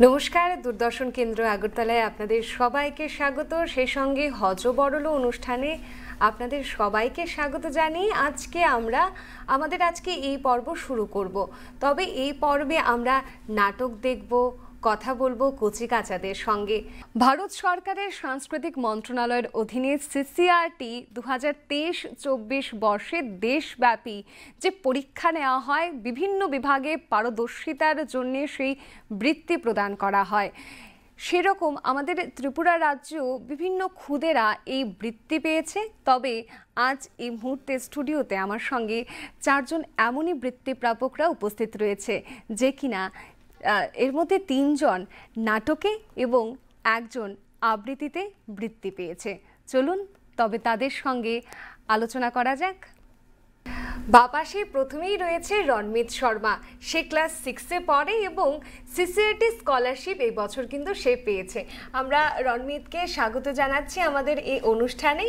নমস্কার, দূরদর্শন কেন্দ্র আগরতলায় আপনাদের সবাইকে স্বাগত। সেই সঙ্গে হজবরল অনুষ্ঠানে আপনাদের সবাইকে স্বাগত জানিয়ে আজকে এই পর্ব শুরু করব। তবে এই পর্বে আমরা নাটক দেখব, কথা বলবো কচিকাচাদের সঙ্গে। ভারত সরকারের সাংস্কৃতিক মন্ত্রণালয়ের অধীনে সিসিআরটি 2023-24 বর্ষে দেশব্যাপী যে পরীক্ষা নেওয়া হয়, বিভিন্ন বিভাগে পারদর্শিতার জন্য সেই বৃত্তি প্রদান করা হয়। সেরকম আমাদের ত্রিপুরা রাজ্যেও বিভিন্ন খুদেরা এই বৃত্তি পেয়েছে। তবে আজ এই মুহূর্তে স্টুডিওতে আমার সঙ্গে চারজন এমনই বৃত্তিপ্রাপকরা উপস্থিত রয়েছে যে কিনা এর মধ্যে 3 জন নাটকে এবং 1 জন আবৃত্তিতে বৃত্তি পেয়েছে। চলুন তবে তাদের সঙ্গে আলোচনা করা যাক। বাপাসে প্রথমেই রয়েছে রণমিত শর্মা। সে ক্লাস 6-এ পড়ে এবং সিসিআরটি স্কলারশিপ এই বছর কিন্তু সে পেয়েছে। আমরা রণমিতকে স্বাগত জানাচ্ছি আমাদের এই অনুষ্ঠানে।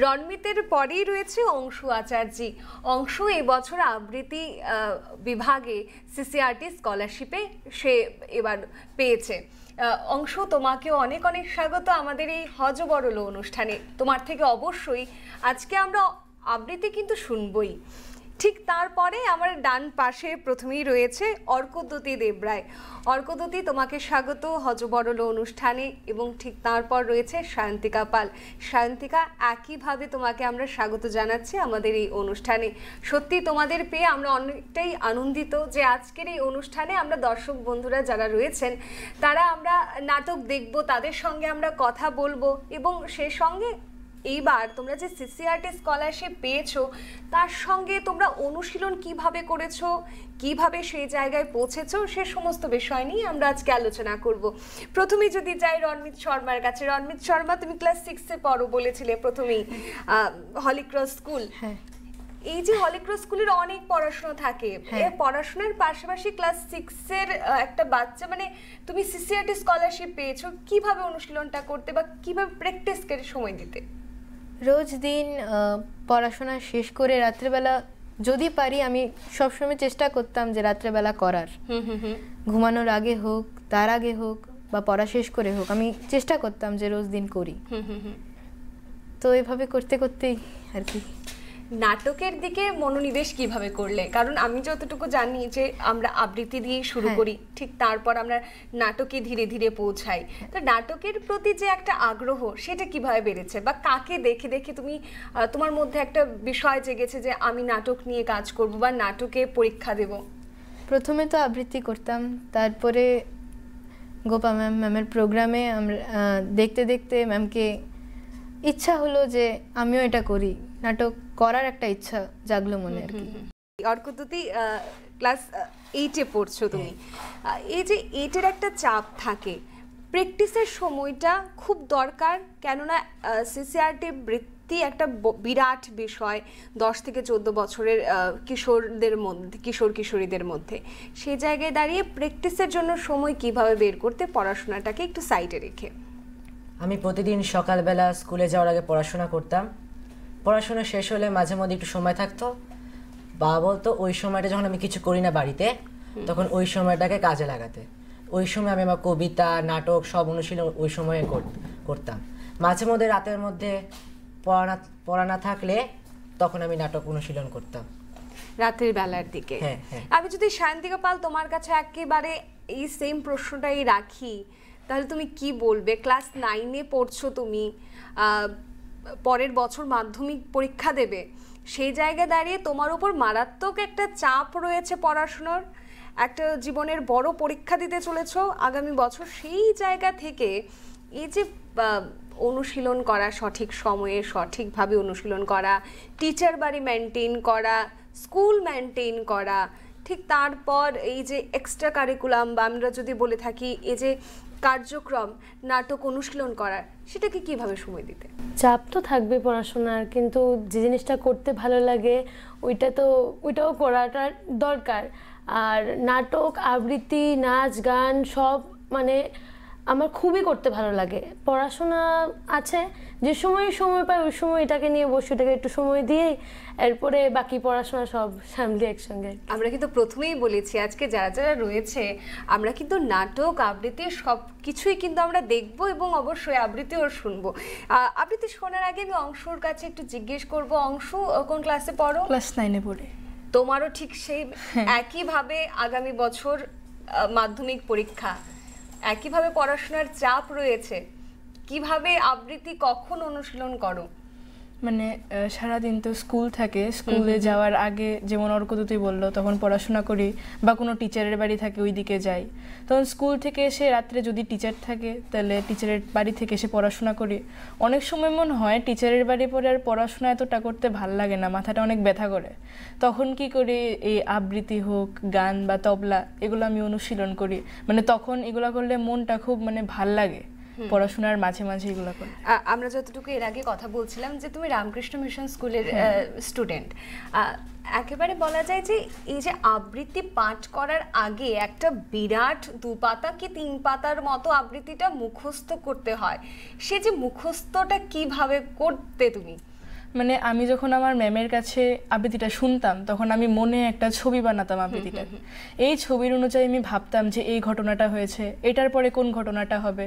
রণমিতের পরেই রয়েছে অংশু আচার্যি। অংশু এই বছর আবৃত্তি বিভাগে সিসিআরটি স্কলারশিপে সে এবার পেয়েছে। অংশু, তোমাকেও অনেক অনেক স্বাগত আমাদের এই হজবরল অনুষ্ঠানে। তোমার থেকে অবশ্যই আজকে আমরা আবৃত্তি কিন্তু শুনবই। ঠিক তারপরে আমার ডান পাশে প্রথমেই রয়েছে অর্কদ্যুতি দেবরায়। অর্কদ্যুতি, তোমাকে স্বাগত হজবরল অনুষ্ঠানে। এবং ঠিক তারপর রয়েছে সায়ন্তিকা পাল। সায়ন্তিকা, একইভাবে তোমাকে আমরা স্বাগত জানাচ্ছি আমাদের এই অনুষ্ঠানে। সত্যি তোমাদের পেয়ে আমরা অনেকটাই আনন্দিত যে আজকের এই অনুষ্ঠানে আমরা দর্শক বন্ধুরা যারা রয়েছেন তারা আমরা নাটক দেখব, তাদের সঙ্গে আমরা কথা বলবো এবং সেই সঙ্গে এইবার তোমরা যে সিসিআরটি স্কলারশিপ পেয়েছো তার সঙ্গে তোমরা অনুশীলন কিভাবে করেছো, কিভাবে সেই জায়গায় পৌঁছেছো, সে সমস্ত বিষয় নিয়ে আমরা আজকে আলোচনা করব। প্রথমে যদি যাই রণমিত শর্মার কাছে। রণমিত শর্মা, তুমি ক্লাস 6-এ পড়ো বলেছিলে প্রথমেই, হলিক্রস স্কুল। এই যে হলিক্রস স্কুলের অনেক পড়াশোনা থাকে, এই পড়াশোনার পাশাপাশি ক্লাস 6-এর একটা বাচ্চা, মানে তুমি সিসিআরটি স্কলারশিপ পেয়েছো, কিভাবে অনুশীলনটা করতে বা কিভাবে প্র্যাকটিস করে সময় দিতে? রোজ দিন পড়াশোনা শেষ করে রাত্রেবেলা যদি পারি আমি সবসময় চেষ্টা করতাম যে রাত্রেবেলা করার, ঘুমানোর আগে হোক, তার আগে হোক বা পড়া শেষ করে হোক, আমি চেষ্টা করতাম যে রোজ দিন করি। তো এভাবে করতে করতেই আর কি। নাটকের দিকে মনোনিবেশ কিভাবে করলে? কারণ আমি যতটুকু জানি যে আমরা আবৃত্তি দিয়ে শুরু করি, ঠিক তারপর আমরা নাটকে ধীরে ধীরে পৌঁছাই। তো নাটকের প্রতি যে একটা আগ্রহ, সেটা কিভাবে বেড়েছে বা কাকে দেখে দেখে তুমি তোমার মধ্যে একটা বিষয় জেগেছে যে আমি নাটক নিয়ে কাজ করব বা নাটকে পরীক্ষা দেব? প্রথমে তো আবৃত্তি করতাম, তারপরে গোপা ম্যামের প্রোগ্রামে আমরা দেখতে দেখতে ম্যামকে ইচ্ছা হলো যে আমিও এটা করি, নাটক করার একটা ইচ্ছা জাগলো মনে আর কি। অর্কদ্যুতি, ক্লাস 8-এ পড়ছো তুমি। এই যে 8-এর একটা চাপ থাকে, প্র্যাকটিসের সময়টা খুব দরকার, কেননা সিসিআরটি বৃত্তি একটা বিরাট বিষয় 10 থেকে 14 বছরের কিশোরদের মধ্যে, কিশোর কিশোরীদের মধ্যে। সেই জায়গায় দাঁড়িয়ে প্র্যাকটিসের জন্য সময় কিভাবে বের করতে, পড়াশোনাটাকে একটু সাইডে রেখে? আমি প্রতিদিন সকালবেলা স্কুলে যাওয়ার আগে পড়াশোনা করতাম। পড়াশোনা শেষ হলে মাঝে মধ্যে একটু সময় থাকতো। বাবা বলতো ওই সময়টা যখন আমি কিছু করি না বাড়িতে, তখন ওই সময়টাকে কাজে লাগাতে। ওই সময় আমি আমার কবিতা, নাটক সব অনুশীলন ওই সময়ে করতাম। মাঝে মধ্যে রাতের মধ্যে পড়া না থাকলে তখন আমি নাটক অনুশীলন করতাম রাতের বেলার দিকে। আমি যদি সায়ন্তিকা পাল তোমার কাছে একেবারে এই সেম প্রশ্নটাই রাখি, তাহলে তুমি কি বলবে? ক্লাস 9-এ পড়ছো তুমি, পরের বছর মাধ্যমিক পরীক্ষা দেবে, সেই জায়গায় দাঁড়িয়ে তোমার উপর মারাত্মক একটা চাপ রয়েছে পড়াশোনার, একটা জীবনের বড় পরীক্ষা দিতে চলেছো আগামী বছর। সেই জায়গা থেকে এই যে অনুশীলন করা, সঠিক সময়ে সঠিকভাবে অনুশীলন করা, টিচার বাড়ি মেনটেন করা, স্কুল মেনটেন করা, ঠিক তারপর এই যে এক্সট্রা কারিকুলাম বা আমরা যদি বলে থাকি এই যে কার্যক্রম, নাটক অনুশীলন করার, সেটাকে কিভাবে সময় দিতে? চাপ তো থাকবে পড়াশোনার, কিন্তু যে জিনিসটা করতে ভালো লাগে ওইটাও করাটা দরকার। আর নাটক, আবৃত্তি, নাচ, গান সব মানে আমার খুবই করতে ভালো লাগে। পড়াশোনা আছে, যে সময় পাই ওই সময় এটাকে নিয়ে বসে, এটাকে একটু সময় দিয়ে এরপরে বাকি পড়াশোনা সব সামলি একসঙ্গে। আমরা কিন্তু প্রথমেই বলেছি আজকে যারা যারা রয়েছে আমরা কিন্তু নাটক আবৃত্তি সব কিছুই কিন্তু আমরা দেখব এবং অবশ্যই আবৃত্তিও শুনবো। আবৃত্তি শোনার আগে আমি অংশুর কাছে একটু জিজ্ঞেস করব, অংশু কোন ক্লাসে পড়ো? ক্লাস 9-এ পড়ে। তোমারও ঠিক সেই একইভাবে আগামী বছর মাধ্যমিক পরীক্ষা, একইভাবে পড়াশোনার চাপ রয়েছে, কিভাবে আবৃত্তি কখন অনুশীলন করো? মানে সারাদিন তো স্কুল থাকে, স্কুলে যাওয়ার আগে যেমন অর্কদূতি বললো তখন পড়াশোনা করি, বা কোনো টিচারের বাড়ি থাকে ওই দিকে যাই। তখন স্কুল থেকে এসে রাত্রে যদি টিচার থাকে তাহলে টিচারের বাড়ি থেকে এসে পড়াশোনা করি। অনেক সময় মনে হয় টিচারের বাড়ি পড়ে আর পড়াশোনা এতটা করতে ভাল লাগে না, মাথাটা অনেক ব্যথা করে। তখন কি করি, এই আবৃত্তি হোক, গান বা তবলা, এগুলো আমি অনুশীলন করি। মানে তখন এগুলো করলে মনটা খুব মানে ভাল লাগে, পড়াশোনার মাঝে মাঝে এগুলো করে। আমরা যতটুকু এর আগে কথা বলছিলাম যে তুমি রামকৃষ্ণ মিশন স্কুলের স্টুডেন্ট, একেবারে বলা যায় যে এই যে আবৃত্তি পাঠ করার আগে একটা বিরাট 2 পাতা কি 3 পাতার মতো আবৃত্তিটা মুখস্থ করতে হয়। সে যে মুখস্থটা কিভাবে করতে তুমি? মানে আমি যখন আমার ম্যামের কাছে আবৃত্তিটা শুনতাম তখন আমি মনে একটা ছবি বানাতাম আবৃত্তিটা। এই ছবির অনুযায়ী আমি ভাবতাম যে এই ঘটনাটা হয়েছে, এটার পরে কোন ঘটনাটা হবে,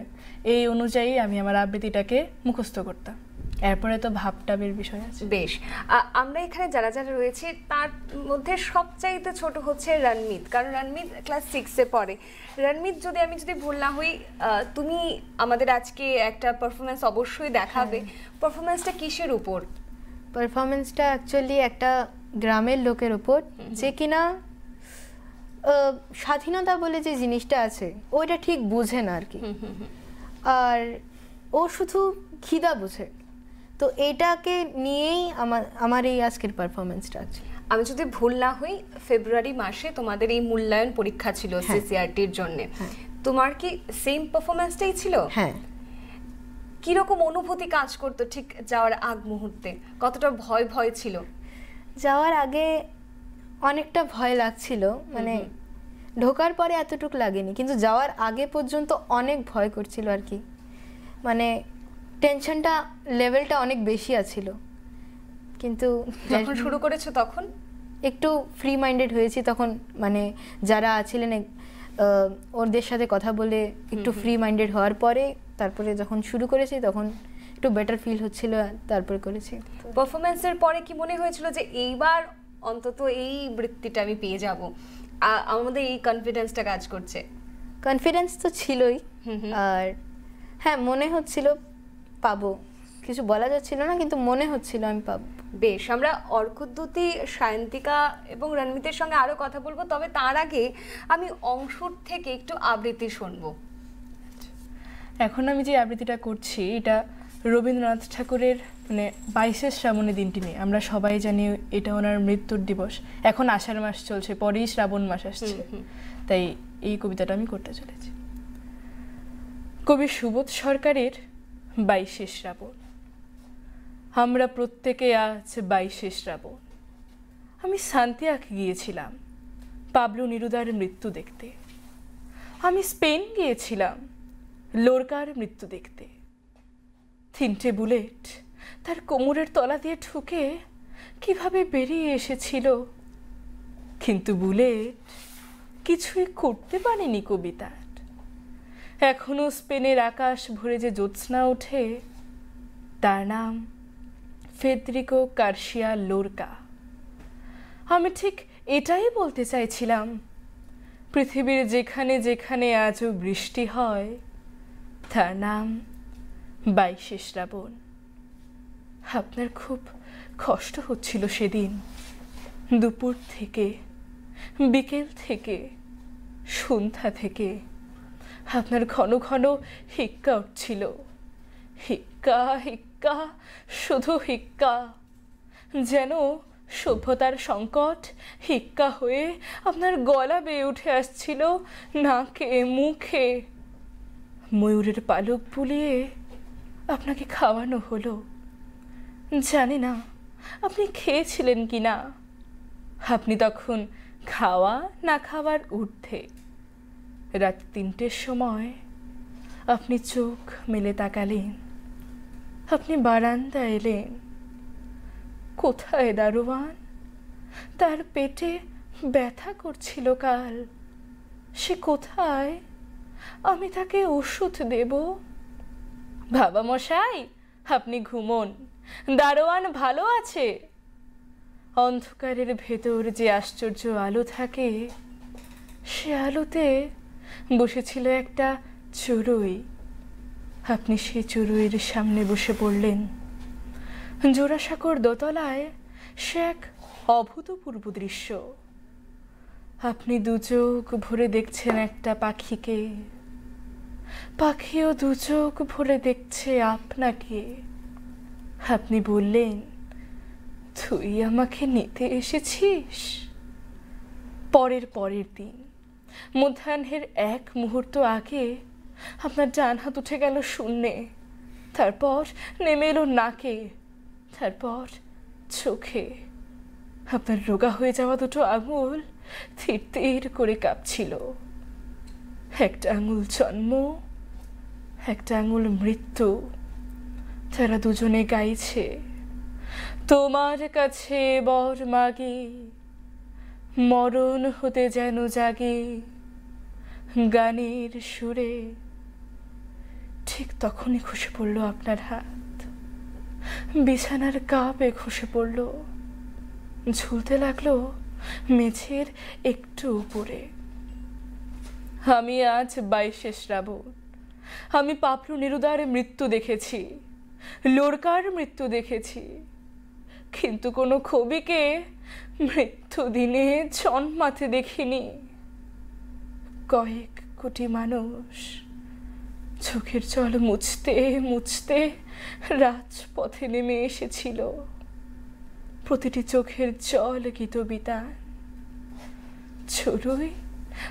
এই অনুযায়ী আমি আমার আবৃত্তিটাকে মুখস্থ করতাম। এরপরে তো ভাবটাবের বিষয় আছে। বেশ, আমরা এখানে যারা যারা রয়েছে তার মধ্যে সবচাইতে ছোট হচ্ছে রণমিত, কারণ রণমিত ক্লাস 6-এ পড়ে। রণমিত, আমি যদি ভুল না হই, তুমি আমাদের আজকে একটা পারফরমেন্স অবশ্যই দেখাবে। পারফরমেন্সটা কিসের উপর? পারফরমেন্সটা অ্যাকচুয়ালি একটা গ্রামের লোকের উপর, যে কিনা স্বাধীনতা বলে যে জিনিসটা আছে ওইটা ঠিক বুঝে না আর কি, আর ও শুধু খিদা বুঝে। তো এটাকে নিয়েই আমার এই আজকের পারফরমেন্সটা আছে। আমি যদি ভুল না হই ফেব্রুয়ারি মাসে তোমাদের এই মূল্যায়ন পরীক্ষা ছিল সিসিআরটির জন্য, তোমার কি সেম পারফরমেন্সটাই ছিল? হ্যাঁ। কিরকম অনুভূতি কাজ করতো ঠিক যাওয়ার আগ মুহূর্তে? কতটা ভয় ভয় ছিল? যাওয়ার আগে অনেকটা ভয় লাগছিল, মানে ঢোকার পরে এতটুকু লাগেনি, কিন্তু যাওয়ার আগে পর্যন্ত অনেক ভয় করছিল আর কি। মানে টেনশনটা লেভেলটা অনেক বেশি আছিল, কিন্তু যখন শুরু করেছো তখন একটু ফ্রি মাইন্ডেড হয়েছি। তখন মানে যারা আছিলেন ওদের সাথে কথা বলে একটু ফ্রি মাইন্ডেড হওয়ার পরে তারপরে যখন শুরু করেছি তখন একটু বেটার ফিল হচ্ছিল, তারপরে করেছি। পারফরমেন্সের পরে কি মনে হয়েছিল যে এইবার অন্তত এই বৃত্তিটা আমি পেয়ে যাব, আমাদের এই কনফিডেন্সটা কাজ করছে? কনফিডেন্স তো ছিলই, আর হ্যাঁ মনে হচ্ছিল পাবো, কিছু বলা যাচ্ছিল না কিন্তু মনে হচ্ছিল আমি পাবো। বেশ, আমরা অর্কদ্যুতি, সায়ন্তিকা এবং রণমিতের সঙ্গে আরো কথা বলবো, তবে তার আগে আমি অংশুর থেকে একটু আবৃত্তি শুনবো। এখন আমি যে আবৃত্তিটা করছি এটা রবীন্দ্রনাথ ঠাকুরের মানে 22শে শ্রাবণের দিনটি নিয়ে। আমরা সবাই জানি এটা ওনার মৃত্যুর দিবস। এখন আষাঢ় মাস চলছে, পরেই শ্রাবণ মাস আসছে, তাই এই কবিতাটা আমি করতে চলেছি। কবি সুবোধ সরকারের 22শে শ্রাবণ। আমরা প্রত্যেকে আজ 22শে শ্রাবণ। আমি সান্তিয়াগো গিয়েছিলাম পাবলো নেরুদার মৃত্যু দেখতে। আমি স্পেন গিয়েছিলাম লোরকার মৃত্যু দেখতে। 3টে বুলেট তার কোমরের তলা দিয়ে ঢুকে কিভাবে বেরিয়ে এসেছিল, কিন্তু বুলেট কিছুই করতে পারেনি কবিতার। এখনো স্পেনের আকাশ ভরে যে জ্যোৎস্না ওঠে তার নাম ফেদ্রিকো গার্সিয়া লোরকা। আমি ঠিক এটাই বলতে চাইছিলাম, পৃথিবীর যেখানে যেখানে আজও বৃষ্টি হয় তার নাম 22শে শ্রাবণ। আপনার খুব কষ্ট হচ্ছিল সেদিন, দুপুর থেকে, বিকেল থেকে, সন্ধ্যা থেকে আপনার ঘন ঘন হিক্কা উঠছিল। হিক্কা হিক্কা, শুধু হিক্কা, যেন সভ্যতার সংকট হিক্কা হয়ে আপনার গলা বেয়ে উঠে আসছিল নাকে মুখে। ময়ূরের পালক বুলিয়ে আপনাকে খাওয়ানো হলো। জানি না আপনি খেয়েছিলেন কি না। আপনি তখন খাওয়া না খাওয়ার ঊর্ধ্বে। রাত 3টের সময় আপনি চোখ মেলে তাকালেন, আপনি বারান্দা এলেন। কোথায় দারোয়ান? তার পেটে ব্যথা করছিল কাল, সে কোথায়? আমি তাকে ওষুধ দেব। বাবা মশাই, আপনি ঘুমোন, দারোয়ান ভালো আছে। অন্ধকারের ভেতর যে আশ্চর্য আলো থাকে, সে আলোতে বসেছিল একটা চড়ুই। আপনি সেই চড়ুইয়ের সামনে বসে পড়লেন। জোড়াসাঁকোর দোতলায় সে এক অভূতপূর্ব দৃশ্য। আপনি দু চোখ ভরে দেখছেন একটা পাখিকে, পাখিও দু চোখ ভরে দেখছে আপনাকে। আপনি বললেন, তুই আমাকে নিতে এসেছিস? পরের দিন মধ্যাহ্নের এক মুহূর্ত আগে আপনার ডান হাত উঠে গেল শূন্যে, তারপর নেমে এলো নাকে, তারপর চোখে। আপনার রোগা হয়ে যাওয়া দুটো আঙুল থির থির করে কাঁপছিল। একটা আঙুল জন্ম, একটা আঙুল মৃত্যু। তারা দুজনে গাইছে, তোমার কাছে বর মাগে, মরণ হতে যেন জাগে গানের সুরে। ঠিক তখনই খসে পড়ল আপনার হাত, বিছানার কাপে খসে পড়ল, ঝুলতে লাগলো মেঝের একটু উপরে। আমি আজ 22শে শ্রাবণ, আমি পাপড়ু নিরুদার মৃত্যু দেখেছি, লোরকার মৃত্যু দেখেছি, কিন্তু কোনো কবিকে মৃত্যু দিনে জন্মাতে দেখিনি। কয়েক কোটি মানুষ চোখের জল মুছতে মুছতে রাজপথে নেমে এসেছিল। প্রতিটি চোখের জল গীতবিতান। চড়ুই,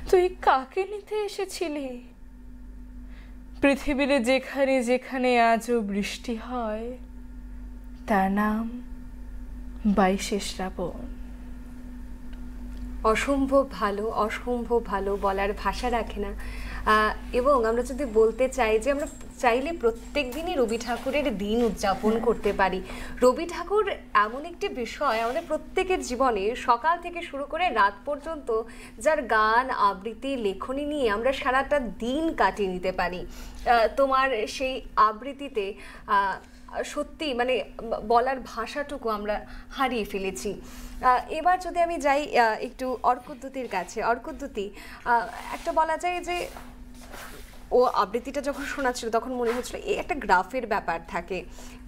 তুই কাকে নিতে এসেছিলি? পৃথিবীর যেখানে যেখানে আজও বৃষ্টি হয়, তার নাম 22শে শ্রাবণ। অসম্ভব ভালো, বলার ভাষা রাখে না। এবং আমরা যদি বলতে চাই যে আমরা চাইলে প্রত্যেক দিনই রবি ঠাকুরের দিন উদযাপন করতে পারি। রবি ঠাকুর এমন একটি বিষয় আমাদের প্রত্যেকের জীবনে সকাল থেকে শুরু করে রাত পর্যন্ত, যার গান, আবৃত্তি, লেখনী নিয়ে আমরা সারাটা দিন কাটিয়ে নিতে পারি। তোমার সেই আবৃত্তিতে সত্যি মানে বলার ভাষাটুকু আমরা হারিয়ে ফেলেছি। এবার যদি আমি যাই একটু অর্কদ্যুতির কাছে। অর্কদ্যুতি, একটা বলা যায় যে ও আবৃত্তিটা যখন শোনাচ্ছিল তখন মনে হচ্ছিল এই একটা গ্রাফের ব্যাপার থাকে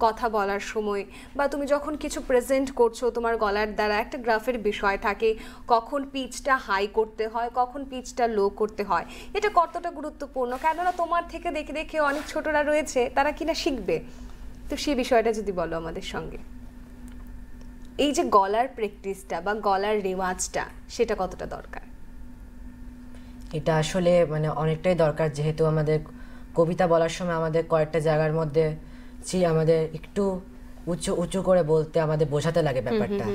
কথা বলার সময়, বা তুমি যখন কিছু প্রেজেন্ট করছো তোমার গলার দ্বারা একটা গ্রাফের বিষয় থাকে, কখন পিচটা হাই করতে হয়, কখন পিচটা লো করতে হয়। এটা কতটা গুরুত্বপূর্ণ, কেননা তোমার থেকে দেখে দেখে অনেক ছোটরা রয়েছে তারা কিনা শিখবে। তো সেই বিষয়টা যদি বলো আমাদের সঙ্গে, এই যে গলার প্র্যাকটিসটা বা গলার রেওয়াজটা, সেটা কতটা দরকার? এটা আসলে মানে অনেকটাই দরকার, যেহেতু আমাদের কবিতা বলার সময় আমাদের কয়েকটা জায়গার মধ্যে আমাদের একটু উঁচু উঁচু করে বলতে আমাদের বোঝাতে লাগে ব্যাপারটা।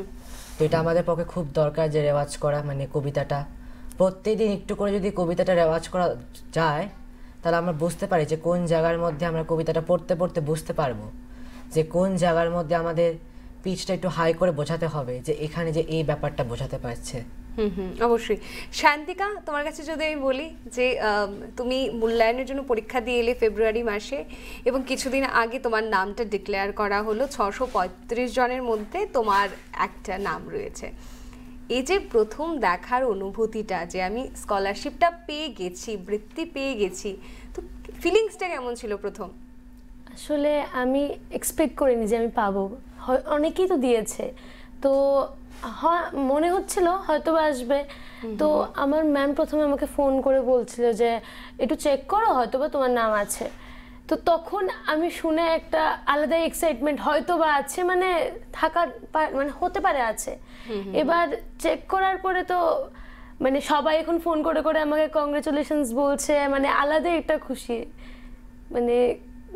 তো এটা আমাদের পক্ষে খুব দরকার যে রেওয়াজ করা, মানে কবিতাটা প্রত্যেকদিন একটু করে যদি কবিতাটা রেওয়াজ করা যায়, তাহলে আমরা বুঝতে পারি যে কোন জায়গার মধ্যে আমরা কবিতাটা পড়তে পড়তে বুঝতে পারবো যে কোন জায়গার মধ্যে আমাদের পিচটা একটু হাই করে বোঝাতে হবে, যে এখানে যে এই ব্যাপারটা বোঝাতে পারছে। অবশ্যই। শান্তিকা, তোমার কাছে যদি আমি বলি যে তুমি মূল্যায়নের জন্য পরীক্ষা দিয়ে এলে ফেব্রুয়ারি মাসে, এবং কিছুদিন আগে তোমার নামটা ডিক্লেয়ার করা হলো, 635 জনের মধ্যে তোমার একটা নাম রয়েছে। এই যে প্রথম দেখার অনুভূতিটা, যে আমি স্কলারশিপটা পেয়ে গেছি, বৃত্তি পেয়ে গেছি, তো ফিলিংসটা কেমন ছিল প্রথম? আসলে আমি এক্সপেক্ট করিনি যে আমি পাবো। অনেকেই তো দিয়েছে, তো মনে হচ্ছিল হয়তো আসবে। তো আমার ম্যাম প্রথমে আমাকে ফোন করে বলছিল যে একটু চেক করো, হয়তো বা তোমার নাম আছে। তো তখন আমি শুনে একটা আলাদা এক্সাইটমেন্ট, হয়তো বা আছে, মানে থাকার মানে হতে পারে আছে। এবার চেক করার পরে তো মানে সবাই এখন ফোন করে করে আমাকে কংগ্রেচুলেশনস বলছে, মানে আলাদা একটা খুশি, মানে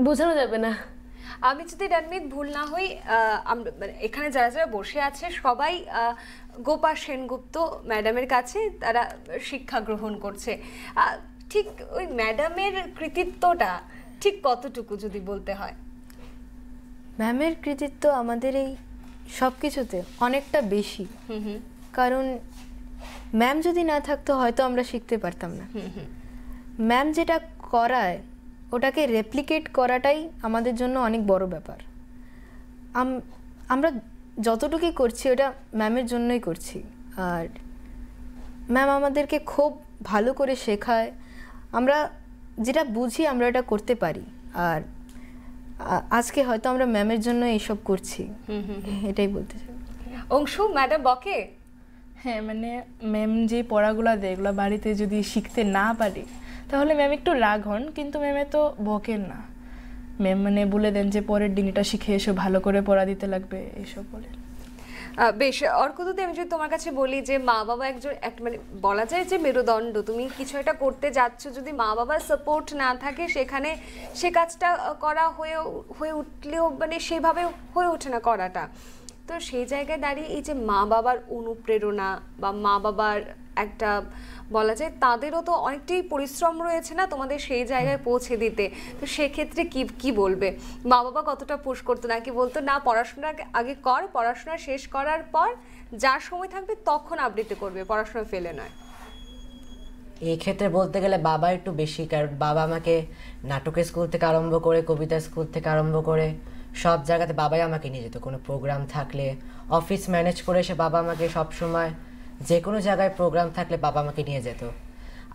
বোঝানো যাবে না। আমি যদি রানমিত ভুল না হই, এখানে যারা যারা বসে আছে সবাই গোপা সেনগুপ্ত ম্যাডামের কাছে তারা শিক্ষা গ্রহণ করছে। ঠিক ওই ম্যাডামের কৃতিত্বটা ঠিক কতটুকু যদি বলতে হয়? ম্যামের কৃতিত্ব আমাদের এই সব কিছুতে অনেকটা বেশি, কারণ ম্যাম যদি না থাকতো হয়তো আমরা শিখতে পারতাম না। ম্যাম যেটা করায় ওটাকে রেপ্লিকেট করাটাই আমাদের জন্য অনেক বড় ব্যাপার। আমরা যতটুকুই করছি ওটা ম্যামের জন্যই করছি, আর ম্যাম আমাদেরকে খুব ভালো করে শেখায়, আমরা যেটা বুঝি আমরা এটা করতে পারি। আর আজকে হয়তো আমরা ম্যামের জন্য এইসব করছি, এটাই বলতে চাই। অংশু, ম্যাডাম বকে? হ্যাঁ, মানে ম্যাম যে পড়াগুলো দেয় এগুলো বাড়িতে যদি শিখতে না পারি তাহলে ম্যাম একটু রাগ হন, কিন্তু ম্যামে তো বকেন না। ম্যাম মানে বলে দেন যে পরের দিন এটা শিখে এসো, ভালো করে পড়া দিতে লাগবে, এইসব বলে। বেশ, অর্কদূতি, আমি যদি তোমার কাছে বলি যে মা বাবা মানে বলা যায় যে মেরুদণ্ড, তুমি কিছু একটা করতে যাচ্ছ, যদি মা বাবার সাপোর্ট না থাকে সেখানে সে কাজটা করা হয়ে উঠলেও মানে সেভাবে হয়ে ওঠে না করাটা। তো সেই জায়গায় দাঁড়িয়ে এই যে মা বাবার অনুপ্রেরণা বা মা বাবার একটা বলা যায় তাদেরও তো অনেকটাই পরিশ্রম রয়েছে না তোমাদের সেই জায়গায় পৌঁছে দিতে, তো সেক্ষেত্রে কি বলবে? মা বাবা কতটা পুশ করতো, নাকি বলতো না পড়াশোনা আগে কর, পড়াশোনা শেষ করার পর যার সময় থাকবে তখন আবৃত্তি করবে, পড়াশোনা ফেলে নয়? এই ক্ষেত্রে বলতে গেলে বাবা একটু বেশি, কারণ বাবা আমাকে নাটকের স্কুল থেকে আরম্ভ করে, কবিতা স্কুল থেকে আরম্ভ করে সব জায়গাতে বাবাই আমাকে নিয়ে যেত। কোনো প্রোগ্রাম থাকলে, অফিস ম্যানেজ করে এসে বাবা আমাকে সবসময় যে কোনো জায়গায় প্রোগ্রাম থাকলে বাবা আমাকে নিয়ে যেত।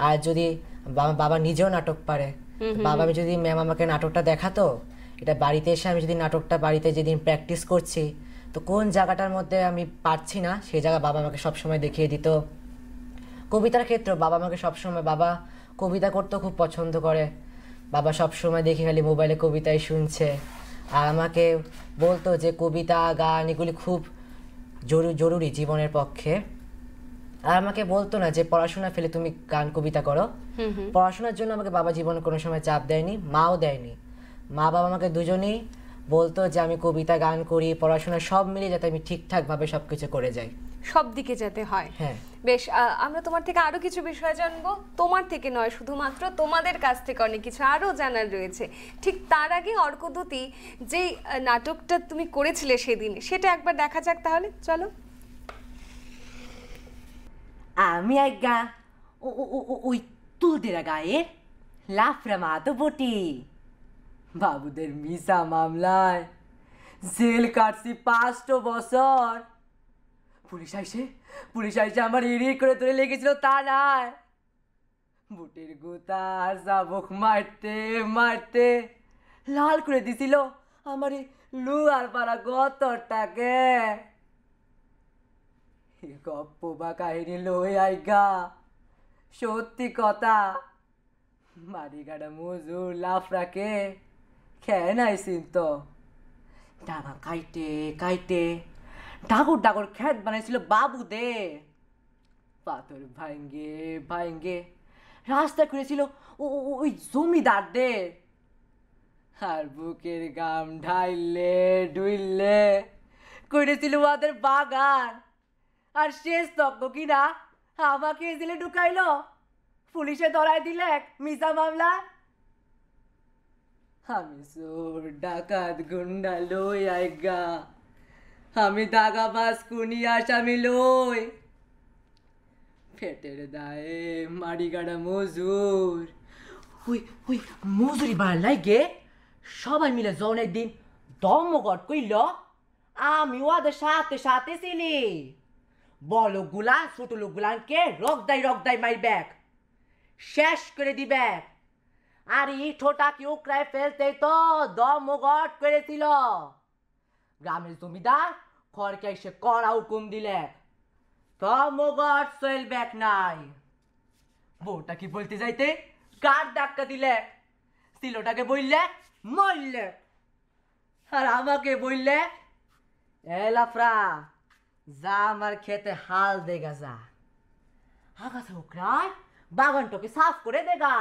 আর যদি বাবা নিজেও নাটক পারে, বাবা আমি যদি ম্যাম আমাকে নাটকটা দেখাতো, এটা বাড়িতে এসে আমি যদি নাটকটা বাড়িতে যেদিন প্র্যাকটিস করছি তো কোন জায়গাটার মধ্যে আমি পারছি না সেই জায়গা বাবা আমাকে সবসময় দেখিয়ে দিত। কবিতার ক্ষেত্রেও বাবা আমাকে সবসময়, বাবা কবিতা করতে খুব পছন্দ করে, বাবা সবসময় দেখি খালি মোবাইলে কবিতাই শুনছে, আর আমাকে বলতো যে কবিতা গান এগুলি খুব জরুরি জীবনের পক্ষে। আর আমাকে বলতো না যে পড়াশোনা ফেলে তুমি গান কবিতা করো। পড়াশোনার জন্য আমাকে বাবা জীবনে কোনো সময় চাপ দেয়নি, মাও দেয়নি। মা বাবা আমাকে দুজনেই বলতো যে আমি কবিতা গান করি, পড়াশোনা সব মিলিয়ে যাতে আমি ঠিকঠাকভাবে সবকিছু করে যাই, সব দিকে যেতে হয়। হ্যাঁ। বেশ, আমরা তোমার থেকে আরো কিছু বিষয় জানবো, তোমার থেকে নয় শুধুমাত্র, তোমাদের কাছ থেকে অনেক কিছু আরো জানার রয়েছে। ঠিক তার আগে অর্কদূতি, যে নাটকটা তুমি করেছিলে সেদিন, সেটা একবার দেখা যাক তাহলে, চলো। আমি আজ্ঞা ওই তোদের গায়ের লাফরা মাতো বটি, বাবুদের মিসা মামলায় জেল কাটছি 5 বছর। পুলিশ আইসে আমার ইড়ি করে তুলে লেগেছিল তা নাই, বুটের গুতা আর চাবুক মারতে মারতে লাল করে দিছিল আমার লুয়ার পাড়া গতরটাকে। গপ্প বা কাহিনী লই আইগা, সত্যি কথা মারিগাড়া মজুর লাফরাকে খেয়ে নাইছিন তো। ডাঙা কাইটে ডাগর খেত বানাইছিল বাবু দে, পাথর ভাঙ্গে রাস্তা করেছিল ওই জমিদারদের, আর বুকের গাম ঢুইলে করেছিল ওদের বাগান। আর শেষ তজ্ঞ কিনা আমাকে জেলে ঢুকাইলো, পুলিশে ধরাই দিলে মিসা মামলা। আমি চোর ডাকাত গুন্ডা লই আইগা, আমি দাগাবাজ কুনি আসামি লই, পেটের দায়ে মারিগাড়া মজুর। ওই মজুরি বাড়ার লাগে সবাই মিলে জনের দিন ধর্মঘট কইল, আমি ওদের সাথে ছিলি। বড় লোকগুলা ছোট লোকগুলাকে রকদাই মারবেক, শেষ করে দিবেক। আর ইঠোটা কি উকড়ায় ফেলতে তো ধর্মঘট করেছিল। গ্রামের জমিদার খড়কে এসে কড়া হুকুম দিলে ধর্মঘট চলবেক নাই। বউটা কি বলতে যাইতে গার ডাক্কা দিলে, সিলোটাকে বললে মরলে, আর আমাকে বললে এ লাফরা যা আমার খেতে হাল দেগা, যা আগাছা উকড়ায় বাগানটাকে সাফ করে দেগা।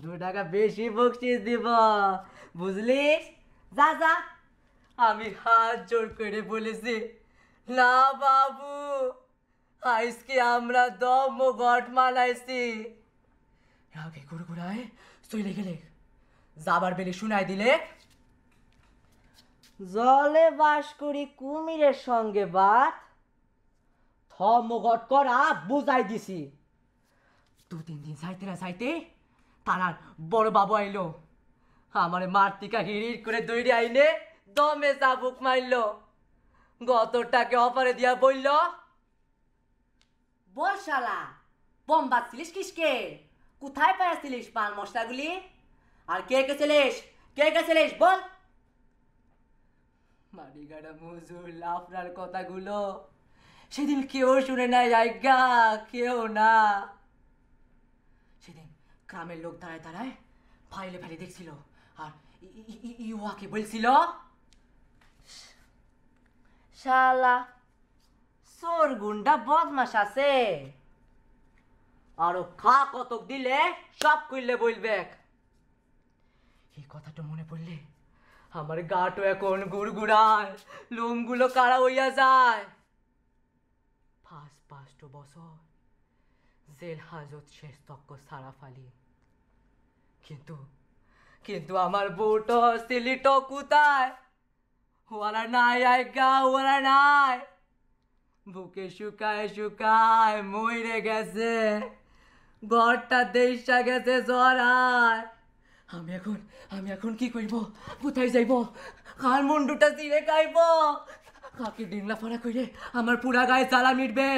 2 টাকা বেশি বকশিস দিব, বুঝলিস? যা। আমি হাত জোর করে বলেছি না বাবু, আজকে আমরা ধর্মঘট মানাইছি, আগে ঘুরঘুরায় চলে গেলে যাবার বেলে শুনাই দিলে জলে বাস করি কুমিরের সঙ্গে বাত ধর্মঘট করা বুঝাই দিছি। 2-3 দিন যাইতে না যাইতে তার বড় বাবু আইলো, আমারে মারতিকা হিড়ির করে দৌড়ে আইনে দমে চাবুক মারলো, গতরটাকে অপারে দিয়া বলল, বল শালা বম বাজছিলিস কিসকে, কোথায় পাইছিলিস পান মশলাগুলি, আর কে ছিলিস বল। মারিগাড়া মজুর লাফরার কথাগুলো সেদিন কেউ শুনে নাই, আজ্ঞা কেউ না। সেদিন গ্রামের লোক দাঁড়ায় দাঁড়ায় ফাইলে দেখছিল, আর ইউয়াকে বলছিল, শালা চোর গুন্ডা বদমাস আছে, আরো খা কতক দিলে সব কইলে বলবে। এই কথাটা মনে পড়লে আমার গাটো এখন গুড়গুড়ায়, লোমগুলো কাড়া হইয়া যায়। 5 বছর জেল হাজত শেষ তক্ক সারা ফালি, কিন্তু আমার বউটো সিলিটো কোথায়, ওরা নাই আজ্ঞা, ওরা নাই, বুকে শুকায় মইরে গেছে, ঘরটা দেশা গেছে জড়ায়। আমি এখন কি করব, কোথায় যাইব, কার মুন্ডুটা চিড়ে খাইব, কাকে ডিংলা ফাড়া করে আমার পুরা গায়ে জ্বালা মিটবে,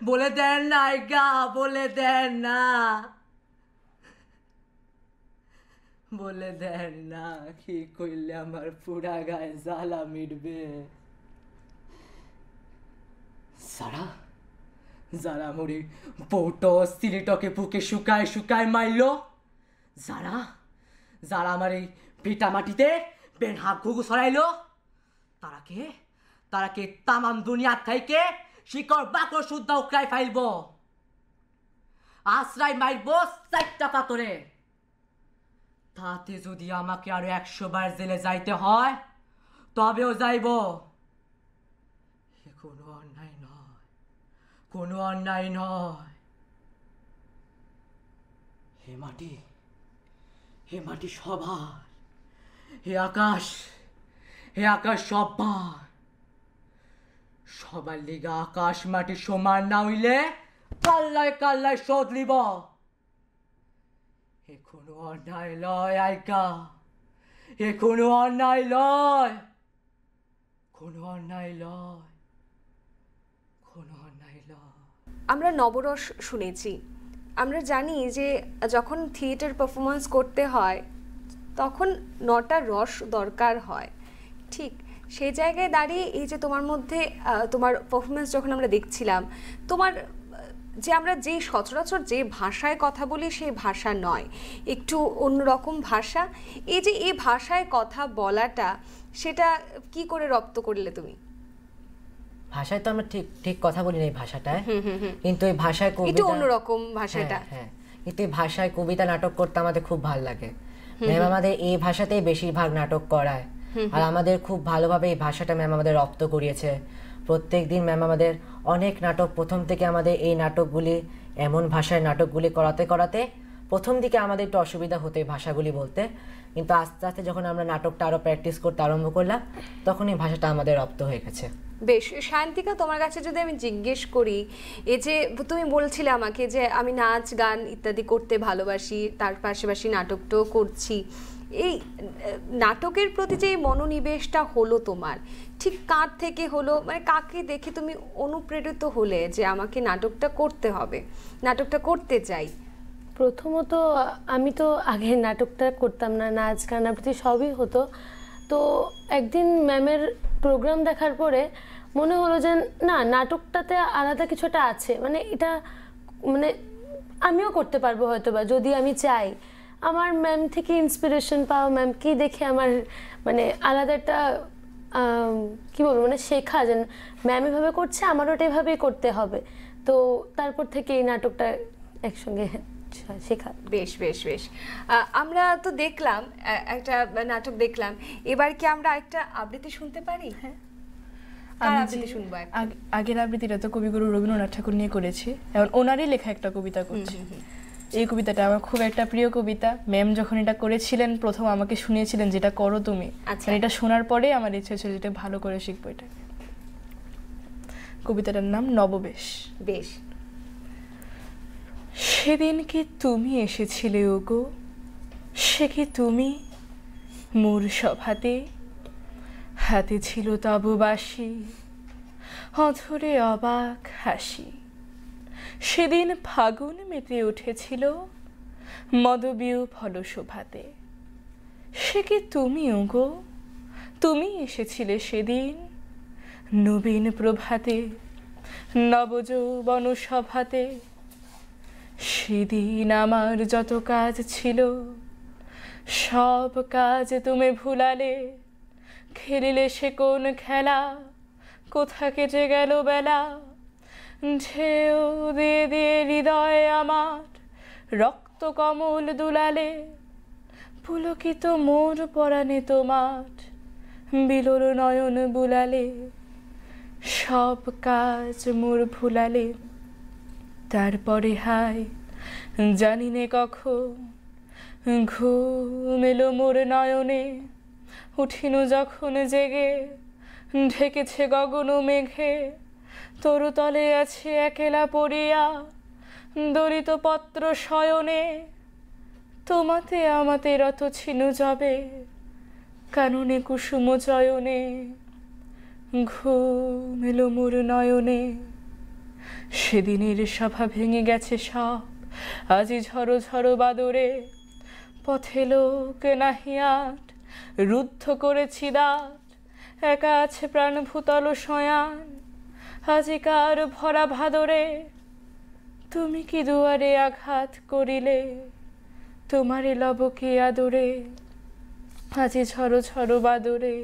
বলে দেন না আজ্ঞা, বলে দেন না, বলে দেন না, কি করলে আমার পুরা গায়ে জ্বালা মিটবে। যারা মরি বউটো সিলিটকে বুকে শুকায় মারলো, যারা আমার এই পিটা মাটিতে বেন হাত ঘুঘু ছড়াইলো, তারাকে তামাম দুনিয়া থেকে শিকড় বাকড় শুদ্ধ উকড়াই ফাইলব, আশ্রয় মারব 4টা পাথরে। তাতে যদি আমাকে আরো 100 বার জেলে যাইতে হয় তবেও যাইব। কোনো অন্যায় নয়। হে মাটি সবার, হে আকাশ সবার লিগা আকাশ মাটি সমান না হইলে কাল্লায় শোধ লিব। এ কোনো অন্যায় লয় আজ্ঞা, এ কোনো অন্যায় লয়। আমরা নবরস শুনেছি, আমরা জানি যে যখন থিয়েটার পারফরমেন্স করতে হয় তখন 9টা রস দরকার হয়। ঠিক সেই জায়গায় দাঁড়িয়ে এই যে তোমার মধ্যে তোমার পারফরমেন্স যখন আমরা দেখছিলাম, তোমার যে আমরা যে সচরাচর যে ভাষায় কথা বলি সেই ভাষা নয়, একটু অন্যরকম ভাষা, এই যে এই ভাষায় কথা বলাটা সেটা কি করে রপ্ত করলে তুমি? ভাষায় তো আমরা ঠিক কথা বলি না এই ভাষাটায়, কিন্তু এই ভাষায় কবিতা একটু অন্যরকম ভাষাটা, হ্যাঁ, কিন্তু এই ভাষায় কবিতা নাটক করতে আমাদের খুব ভালো লাগে। ম্যাম আমাদের এই ভাষাতেই বেশিরভাগ নাটক করায়, আর আমাদের খুব ভালোভাবে এই ভাষাটা ম্যাম আমাদের রপ্ত করিয়েছে। প্রত্যেকদিন ম্যাম আমাদের অনেক নাটক, প্রথম থেকে আমাদের এই নাটকগুলি এমন ভাষায় নাটকগুলি করাতে প্রথম দিকে আমাদের একটু অসুবিধা হতো এই ভাষাগুলি বলতে, কিন্তু আস্তে আস্তে যখন আমরা নাটকটা আরো প্র্যাকটিস করতে আরম্ভ করলাম তখন এই ভাষাটা আমাদের রপ্ত হয়ে গেছে। বেশ, শান্তিকা তোমার কাছে যদি আমি জিজ্ঞেস করি, এই যে তুমি বলছিলে আমাকে যে আমি নাচ গান ইত্যাদি করতে ভালোবাসি, তার পাশাপাশি নাটকটাও করছি, এই নাটকের প্রতি যে মনোনিবেশটা হলো তোমার ঠিক কার থেকে হলো, মানে কাকে দেখে তুমি অনুপ্রেরিত হলে যে আমাকে নাটকটা করতে হবে, নাটকটা করতে চাই? প্রথমত আমি তো আগে নাটকটা করতাম না, নাচ গান আবৃত্তি সবই হতো। তো একদিন ম্যামের প্রোগ্রাম দেখার পরে মনে হলো যে না, নাটকটাতে আলাদা কিছুটা আছে, মানে এটা মানে আমিও করতে পারবো হয়তো বা, যদি আমি চাই। আমার ম্যাম থেকে ইন্সপিরেশন পাওয়া, ম্যামকে দেখে আমার মানে আলাদা একটা কী বলবো, মানে শেখা যে ম্যাম এভাবে করছে, আমারও ওটা এভাবেই করতে হবে। তো তারপর থেকে এই নাটকটা একসঙ্গে শেখা। বেশ বেশ বেশ, আমরা তো দেখলাম একটা নাটক দেখলাম, এবার কি আমরা একটা আবৃত্তি শুনতে পারি? হ্যাঁ, আবৃত্তি শুনবো। আগের আবৃত্তিটা তো কবিগুরু রবীন্দ্রনাথ ঠাকুর নিয়ে করেছি, এখন ওনারই লেখা একটা কবিতা করছি। এই কবিতাটা আমার খুব একটা প্রিয় কবিতা। ম্যাম যখন এটা করেছিলেন প্রথম আমাকে শুনিয়েছিলেন যেটা করো তুমি, আচ্ছা। আর এটা শোনার পরে আমার ইচ্ছে ছিল যেটা ভালো করে শিখবো এটা। কবিতাটার নাম নববেশ। বেশ। সেদিন কি তুমি এসেছিলে ওগো, সে কি তুমি মোর সভাতে, হাতে ছিল তব বাসি, অধরে অবাক হাসি। সেদিন ফাগুন মেতে উঠেছিল মদবীয় ফলশোভাতে, সে কি তুমি ওগো, তুমি এসেছিলে সেদিন নবীন প্রভাতে, নবযৌবন সভাতে। সেদিন আমার যত কাজ ছিল সব কাজ তুমি ভুলালে, খেলিলে সে কোন খেলা, কোথা কেটে গেল বেলা। ঢেউ দিয়ে দিয়ে হৃদয় আমার রক্ত কমল দুলালে, পুলকিত মোর পরাণে তোমার বিলোর নয়ন বুলালে। সব কাজ মোর ভুলালে, তারপরে হায় জানি নে কখন ঘুম এলো মোর নয়নে। উঠিনু যখন জেগে ঢেকেছে গগন মেঘে, তরু তলে আছে একেলা পড়িয়া দলিত পত্র শয়নে। তোমাতে আমাতে রত ছিনু যাবে কাননে কুসুম চয়নে, ঘুম এলো মোর নয়নে। সেদিনের সভা ভেঙে গেছে সব, আজি ঝড়ো ঝড়ো বাদরে। পথে লোক নাহিয়াট রুদ্ধ করেছি দাঁত, একা আছে প্রাণ ভূতল শয়ান আজিকার ভরা ভাদরে। তুমি কি দুয়ারে আঘাত করিলে, তোমারে লবকে আদরে, আজি ঝড়ো ঝড়ো বাদরে।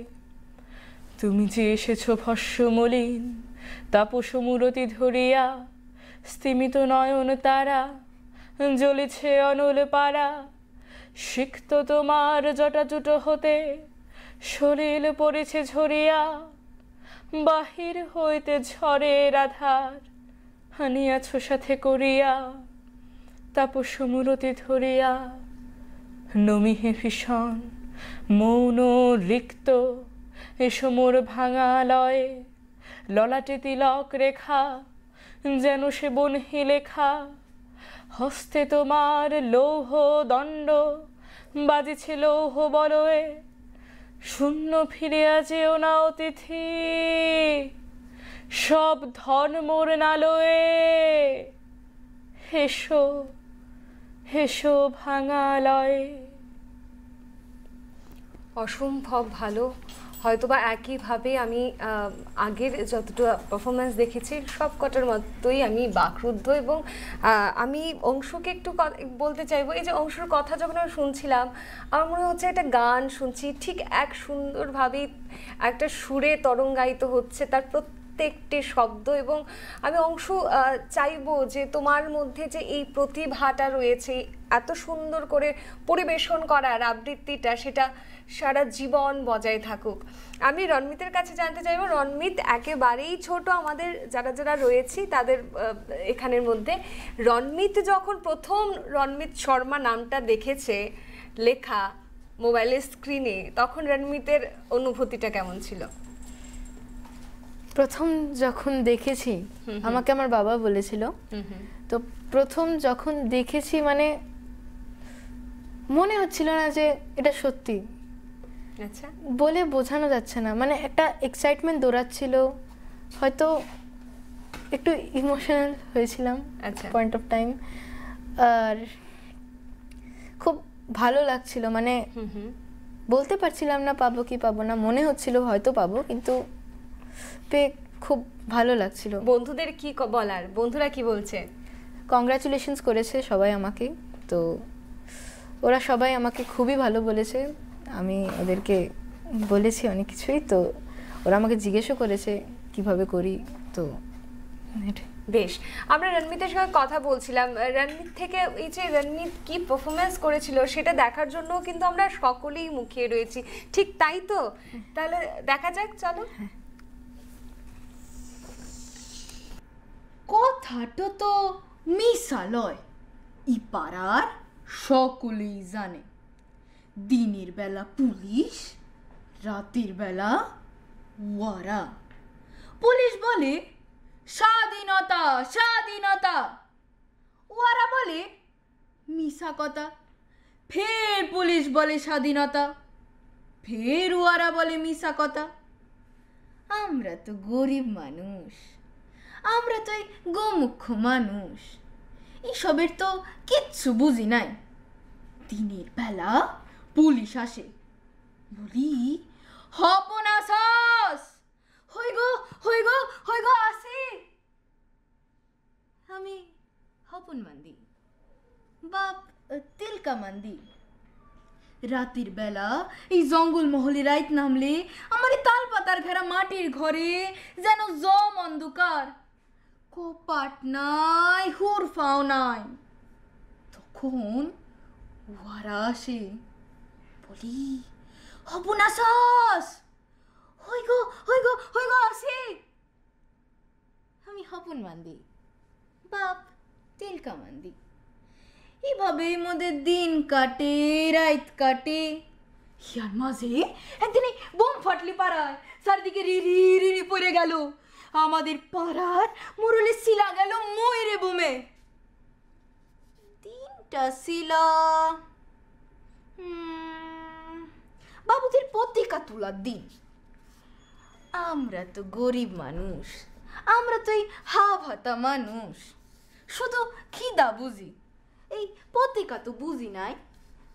তুমি যে এসেছো ভস্য মলিন তাপস মূরতি ধরিয়া, স্তিমিত নয়ন তারা জ্বলেছে অনল পারা। সিক্ত তোমার জটাজুটো হতে সলিল পড়েছে ঝরিয়া, বাহির হইতে ঝড়ের আধার আনিয়াছ সাথে করিয়া। তাপস মূরতি ধরিয়া নমিহে ভীষণ মৌন রিক্ত, এসো মোর ভাঙা লয়ে। ললাটে তিলক রেখা যেন সে বনহি লেখা, হস্তে তোমার লৌহ দণ্ড বাজিছে লৌহ বলয়ে। শূন্য ফিরিয়া যেও না অতিথি, সব ধন মোর নালয়ে। হেসো হেসো ভাঙা লয়ে। অসম্ভব ভালো। হয়তোবা একইভাবে আমি আগের যতটা পারফরমেন্স দেখেছি সব কটার মতোই আমি বাকরুদ্ধ, এবং আমি অংশকে একটু বলতে চাইবো, এই যে অংশের কথা যখন আমি শুনছিলাম আমার মনে হচ্ছে একটা গান শুনছি, ঠিক এক সুন্দরভাবেই একটা সুরে তরঙ্গায়িত হচ্ছে তার প্রত্যেকটি শব্দ। এবং আমি অংশ চাইবো যে তোমার মধ্যে যে এই প্রতিভাটা রয়েছে এত সুন্দর করে পরিবেশন করার আবৃত্তিটা, সেটা সারা জীবন বজায় থাকুক। আমি রণমিতের কাছে জানতে চাইবো, রণমিত একেবারেই ছোট আমাদের যারা যারা রয়েছি তাদের এখানের মধ্যে, রণমিত যখন প্রথম রণমিত শর্মা নামটা দেখেছে লেখা মোবাইলের স্ক্রিনে, তখন রণমিতের অনুভূতিটা কেমন ছিল? প্রথম যখন দেখেছি, আমাকে আমার বাবা বলেছিল, তো প্রথম যখন দেখেছি মানে মনে হচ্ছিল না যে এটা সত্যি, আচ্ছা, বলে বোঝানো যাচ্ছে না। মানে একটা এক্সাইটমেন্ট দৌড়াচ্ছিল, হয়তো একটু ইমোশনাল হয়েছিলাম পয়েন্ট অফ টাইম, আর খুব ভালো লাগছিল। মানে বলতে পারছিলাম না পাবো কি পাবো না, মনে হচ্ছিল হয়তো পাবো, কিন্তু পেয়ে খুব ভালো লাগছিল। বন্ধুদের কি বলার, বন্ধুরা কি বলছে? কংগ্রাচুলেশনস করেছে সবাই আমাকে, তো ওরা সবাই আমাকে খুবই ভালো বলেছে। আমি ওদেরকে বলেছি অনেক কিছুই, তো ওরা আমাকে জিজ্ঞেসও করেছে কিভাবে করি। তো বেশ, আমরা রণমিতের সঙ্গে কথা বলছিলাম, রণমিত থেকে এই যে রণমিত কি পারফরমেন্স করেছিল সেটা দেখার জন্য কিন্তু আমরা সকলেই মুখিয়ে রয়েছি, ঠিক তাই তো? তাহলে দেখা যাক, চলো। কথাটা তো মিশা লয়, পাড়ার সকলেই জানে দিনের বেলা পুলিশ, রাতের বেলা ওয়ারা। পুলিশ বলে স্বাধীনতা স্বাধীনতা, ওয়ারা বলে মিশা কথা। ফের পুলিশ বলে স্বাধীনতা, ফের ওয়ারা বলে মিশা কথা। আমরা তো গরিব মানুষ, আমরা তো এই গোমুখ্য মানুষ, এসবের তো কিচ্ছু বুঝি নাই। দিনের বেলা পুলিশ আসে, বলি হপনা সস, হই গো হই গো হই গো আসি। আমি হপন মান্দি, বাপ তিলকা মান্দি। রাতের বেলা এই জঙ্গল মহলে রাইত নামলে আমার এই তাল পাতার ঘেরা মাটির ঘরে যেন জম অন্ধকার, কপাট নাই, হুরফাও নাই। তখন ওয়ারা আসে, বলি হপনা সস, হই গো হই গো হই গো আসি। আমি হপন মান্দি, বাপ তিলকা মান্দি। এভাবে মোদের দিন কাটে, রাত কাটে। ইয়ার মাঝে একদিন বোম ফাটলি পাড়ায়, চারিদিকে রিরি রিরি পড়ে গেল। আমাদের পাড়ার মুরলি শিলা গেল ময়ূরে বোমে। দিনটা শিলা বাবুদের পত্রিকা তোলার দিন। আমরা তো গরিব মানুষ, আমরা তো এই হাভাতা মানুষ, শুধু খিদা বুঝি, এই পত্রিকা তো বুঝি নাই।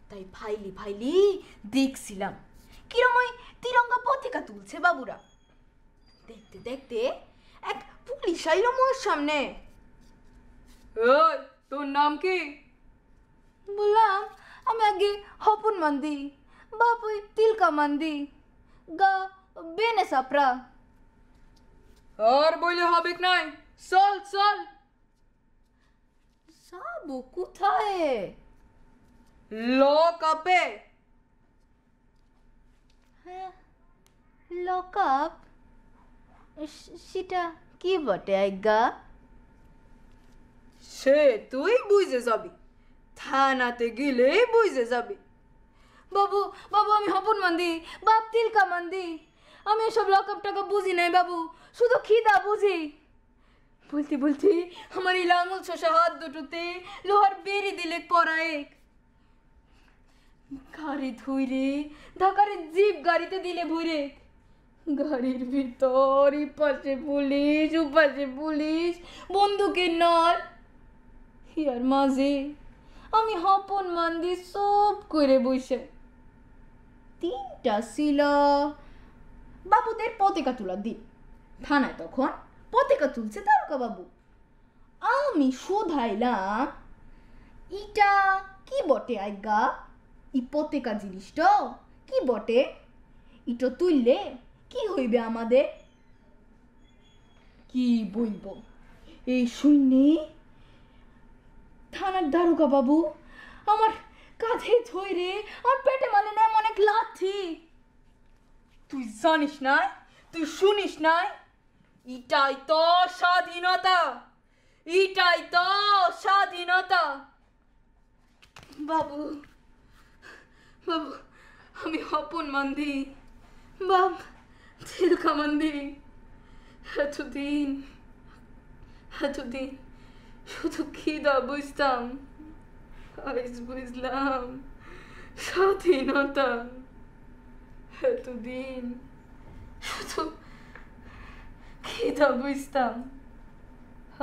তাই ফাইলি ফাইলি দেখছিলাম কিরম ওই তিরঙ্গা পত্রিকা তুলছে বাবুরা। দেখতে দেখতে এক পুলিশ আইলো মোর সামনে। ওই তোর নাম কি? বললাম আমি আগে হপন মান্দি, বাপ ওই তিলকা মান্দি, গা বেনে সাপরা। আর বলে হবে নাই, চল চল। যাবো কোথায়? লক আপে। হ্যাঁ, লক আপ, সেটা কি বটে আজ্ঞা? সে তুই বুঝে যাবি, থানাতে গেলেই বুঝে যাবি। বাবু বাবু আমি হপন মান্দি, বাপ তিলকা মান্দি। আমি এসব লক আপ টাকা বুঝি নাই বাবু, শুধু খিদা বুঝি। বলতে বলতে আমার এই লাঙল শোষা হাত দুটোতে লোহার বেরি দিলে করায়। গাড়ি ধুইরে ঢাকারে জিপ গাড়িতে দিলে ভুইরে। গাড়ির ভিতর ইপাশে পুলিশ, উপাশে পুলিশ, বন্দুকের নল। ইয়ার মাঝে আমি হপন মান্দি সব করে বসে। তিনটা ছিল বাবুদের পতাকা তোলার দিন। থানায় তখন পতাকা তুলছে তারকা বাবু। আমি শোধাইলাম, ইটা কি বটে আজ্ঞা? ই পতাকা জিনিসটা কি বটে? ইটো তুললে কি হইবে আমাদের? কি বলবো, এই শুনে থানার দারোগা বাবু আমার কাঁধে ধরে আমার পেটে মালে না অনেক লাথি। তুই জানিস না, তুই শুনিস না, এটাই তো স্বাধীনতা, এটাই তো স্বাধীনতা। বাবু বাবু আমি হপন মান্দি, বাপ তিলকা মান্দি। এতদিন শুধু খিদা বুঝতাম, আজ বুঝলাম স্বাধীনতা। এতদিন শুধু খিদা বুঝতাম,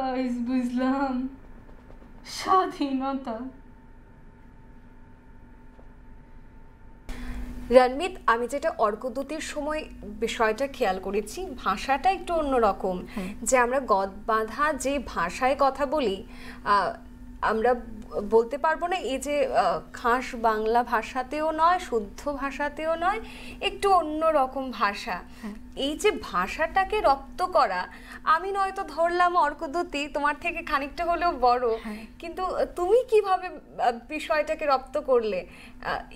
আজ বুঝলাম স্বাধীনতা। রণমিত, আমি যেটা অর্কদূতের সময় বিষয়টা খেয়াল করেছি, ভাষাটা একটু অন্যরকম। যে আমরা গদ বাঁধা যে ভাষায় কথা বলি, আমরা বলতে পারবো না এই যে খাস বাংলা ভাষাতেও নয়, শুদ্ধ ভাষাতেও নয়, একটু অন্যরকম ভাষা। এই যে ভাষাটাকে রপ্ত করা, আমি নয়তো ধরলাম অর্কদূতী তোমার থেকে খানিকটা হলেও বড়, কিন্তু তুমি কিভাবে বিষয়টাকে রপ্ত করলে?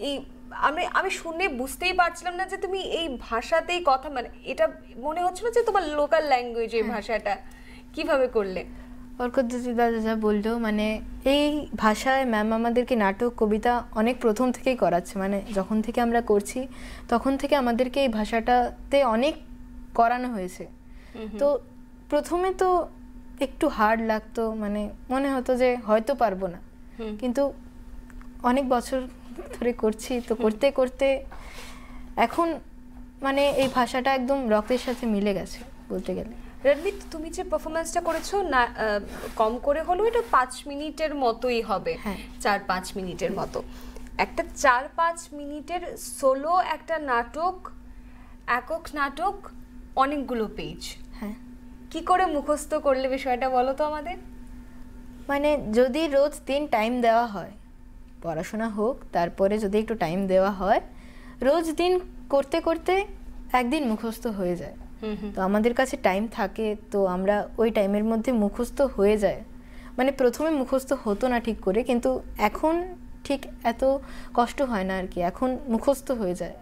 এই আমি শুনে বুঝতেই পারছিলাম না যে তুমি এই ভাষাতেই কথা, মানে এটা মনে হচ্ছিল যে তোমার লোকাল ল্যাঙ্গুয়েজ এই ভাষাটা, কিভাবে করলে? অর্কদ্যুতি দাদা যা বললো, মানে এই ভাষায় ম্যাম আমাদেরকে নাটক কবিতা অনেক প্রথম থেকেই করাচ্ছে, মানে যখন থেকে আমরা করছি তখন থেকে আমাদেরকে এই ভাষাটাতে অনেক করানো হয়েছে। তো প্রথমে তো একটু হার্ড লাগতো, মানে মনে হতো যে হয়তো পারবো না, কিন্তু অনেক বছর ধরে করছি, তো করতে করতে এখন মানে এই ভাষাটা একদম রক্তের সাথে মিলে গেছে বলতে গেলে। রণমিত, তুমি যে পারফরমেন্সটা করেছো না, কম করে হলেও এটা 5 মিনিটের মতোই হবে, 4-5 মিনিটের মতো। একটা 4-5 মিনিটের সোলো একটা নাটক, একক নাটক, অনেকগুলো পেজ, হ্যাঁ, কি করে মুখস্থ করলে বিষয়টা বলো তো আমাদের। মানে যদি রোজ 3 টাইম দেওয়া হয়, পড়াশোনা হোক তারপরে যদি একটু টাইম দেওয়া হয়, রোজ দিন করতে করতে একদিন মুখস্থ হয়ে যায়। তো আমাদের কাছে টাইম থাকে, তো আমরা ওই টাইমের মধ্যে মুখস্থ হয়ে যায়। মানে প্রথমে মুখস্থ হতো না ঠিক করে, কিন্তু এখন ঠিক এত কষ্ট হয় না আর কি, এখন মুখস্থ হয়ে যায়।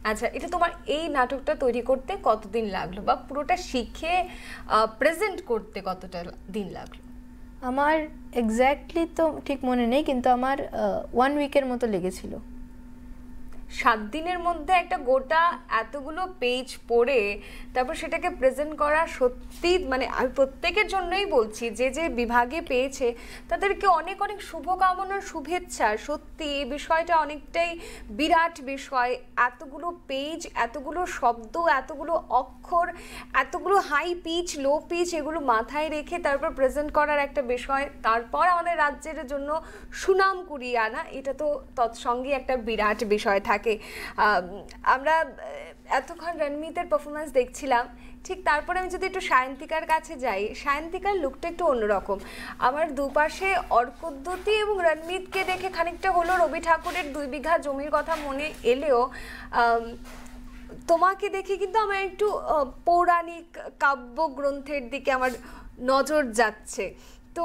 আচ্ছা, এটা তোমার এই নাটকটা তৈরি করতে কতদিন লাগলো, বা পুরোটা শিখে প্রেজেন্ট করতে কতটা দিন লাগলো? আমার এক্স্যাক্টলি তো ঠিক মনে নেই, কিন্তু আমার 1 উইকের মতো লেগেছিল। 7 দিনের মধ্যে একটা গোটা এতগুলো পেজ পড়ে তারপর সেটাকে প্রেজেন্ট করা সত্যি, মানে আমি প্রত্যেকের জন্যই বলছি, যে যে বিভাগে পেয়েছে তাদেরকে অনেক অনেক শুভকামনা, শুভেচ্ছা। সত্যি এই বিষয়টা অনেকটাই বিরাট বিষয়। এতগুলো পেজ, এতগুলো শব্দ, এতগুলো অক্ষর, এতগুলো হাই পিচ, লো পিচ, এগুলো মাথায় রেখে তারপর প্রেজেন্ট করার একটা বিষয়, তারপর আমাদের রাজ্যের জন্য সুনাম কুড়িয়ে আনা, এটা তো তৎসঙ্গে একটা বিরাট বিষয় থাকে। আমরা এতক্ষণ রণমিতের পারফরমেন্স দেখছিলাম, ঠিক তারপরে আমি যদি একটু সায়ন্তিকার কাছে যাই, সায়ন্তিকার লুকটা একটু অন্যরকম। আমার দুপাশে অর্কদ্যুতি এবং রণমিতকে দেখে খানিকটা হলো রবি ঠাকুরের 2 বিঘা জমির কথা মনে এলেও তোমাকে দেখে কিন্তু আমার একটু পৌরাণিক কাব্যগ্রন্থের দিকে আমার নজর যাচ্ছে। তো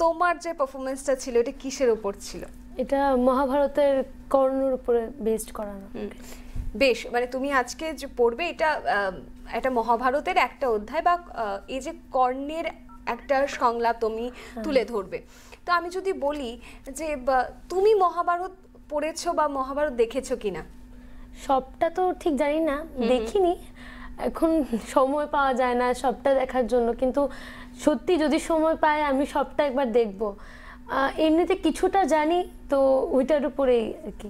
তোমার যে পারফরমেন্সটা ছিল, এটা কিসের উপর ছিল? এটা মহাভারতের কর্ণের উপরে বেসড করানো। বেশ, মানে তুমি আজকে যে পড়বে এটা একটা মহাভারতের একটা অধ্যায়, বা এই যে কর্ণের একটা সংলাপ তুমি তুলে ধরবে। তো আমি যদি বলি যে তুমি মহাভারত পড়েছো বা মহাভারত দেখেছো কিনা? সবটা তো ঠিক জানি না, দেখিনি, এখন সময় পাওয়া যায় না সবটা দেখার জন্য, কিন্তু সত্যি যদি সময় পাই আমি সবটা একবার দেখব। এমনিতে কিছুটা জানি, তো ওইটার উপরেই আর কি।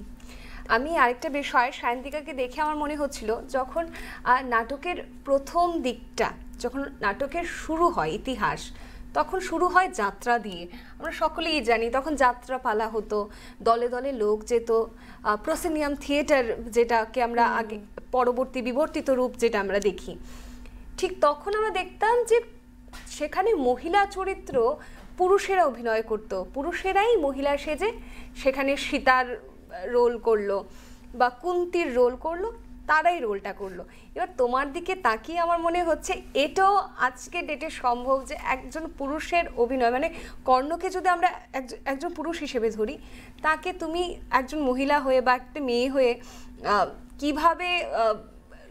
আমি আরেকটা বিষয়, সায়ন্তিকাকে দেখে আমার মনে হচ্ছিল, যখন নাটকের প্রথম দিকটা, যখন নাটকের শুরু হয় ইতিহাস, তখন শুরু হয় যাত্রা দিয়ে। আমরা সকলেই জানি তখন যাত্রা পালা হতো, দলে দলে লোক যেত, প্রসেনিয়াম থিয়েটার, যেটাকে আমরা আগে পরবর্তী বিবর্তিত রূপ যেটা আমরা দেখি, ঠিক তখন আমরা দেখতাম যে সেখানে মহিলা চরিত্র পুরুষেরা অভিনয় করতো, পুরুষেরাই মহিলা সেজে সেখানে সীতার রোল করলো বা কুন্তির রোল করলো, তারাই রোলটা করলো। এবার তোমার দিকে তাকিয়ে আমার মনে হচ্ছে এটাও আজকে ডেটে সম্ভব যে একজন পুরুষের অভিনয়, মানে কর্ণকে যদি আমরা একজন পুরুষ হিসেবে ধরি, তাকে তুমি একজন মহিলা হয়ে বা একটা মেয়ে হয়ে কিভাবে